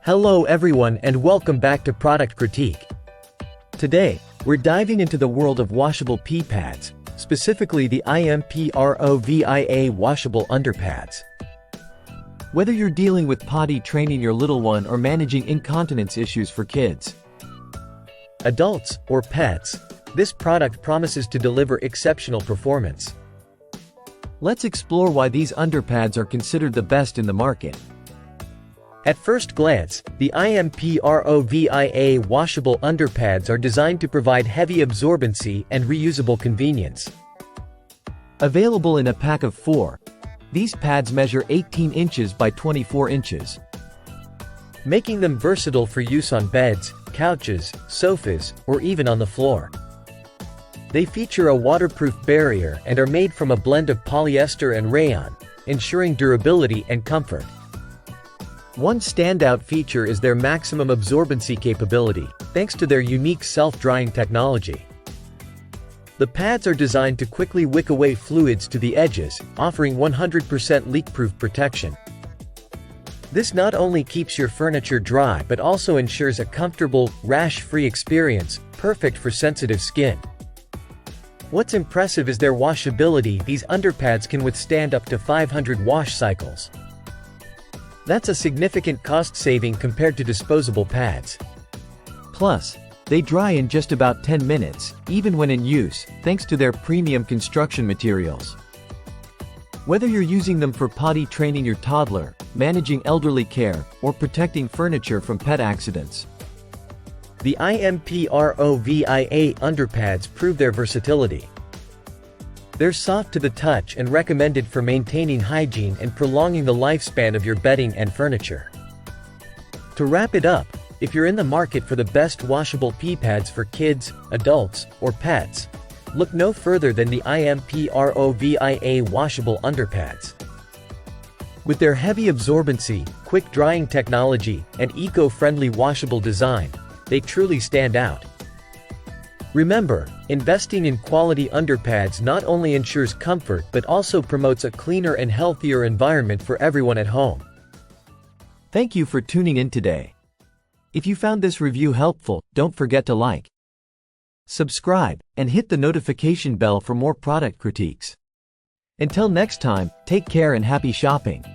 Hello everyone and welcome back to Product Critique. Today, we're diving into the world of washable pee pads, specifically the IMPROVIA Washable Underpads. Whether you're dealing with potty training your little one or managing incontinence issues for kids, adults, or pets, this product promises to deliver exceptional performance. Let's explore why these underpads are considered the best in the market. At first glance, the IMPROVIA washable underpads are designed to provide heavy absorbency and reusable convenience. Available in a pack of 4, these pads measure 18 inches by 24 inches, making them versatile for use on beds, couches, sofas, or even on the floor. They feature a waterproof barrier and are made from a blend of polyester and rayon, ensuring durability and comfort. One standout feature is their maximum absorbency capability, thanks to their unique self-drying technology. The pads are designed to quickly wick away fluids to the edges, offering 100% leak-proof protection. This not only keeps your furniture dry but also ensures a comfortable, rash-free experience, perfect for sensitive skin. What's impressive is their washability. These underpads can withstand up to 500 wash cycles. That's a significant cost saving compared to disposable pads. Plus, they dry in just about 10 minutes, even when in use, thanks to their premium construction materials. Whether you're using them for potty training your toddler, managing elderly care, or protecting furniture from pet accidents, the IMPROVIA underpads prove their versatility. They're soft to the touch and recommended for maintaining hygiene and prolonging the lifespan of your bedding and furniture. To wrap it up, if you're in the market for the best washable pee pads for kids, adults, or pets, look no further than the IMPROVIA washable underpads. With their heavy absorbency, quick drying technology, and eco-friendly washable design, they truly stand out. Remember, investing in quality underpads not only ensures comfort but also promotes a cleaner and healthier environment for everyone at home. Thank you for tuning in today. If you found this review helpful, don't forget to like, subscribe, and hit the notification bell for more product critiques. Until next time, take care and happy shopping.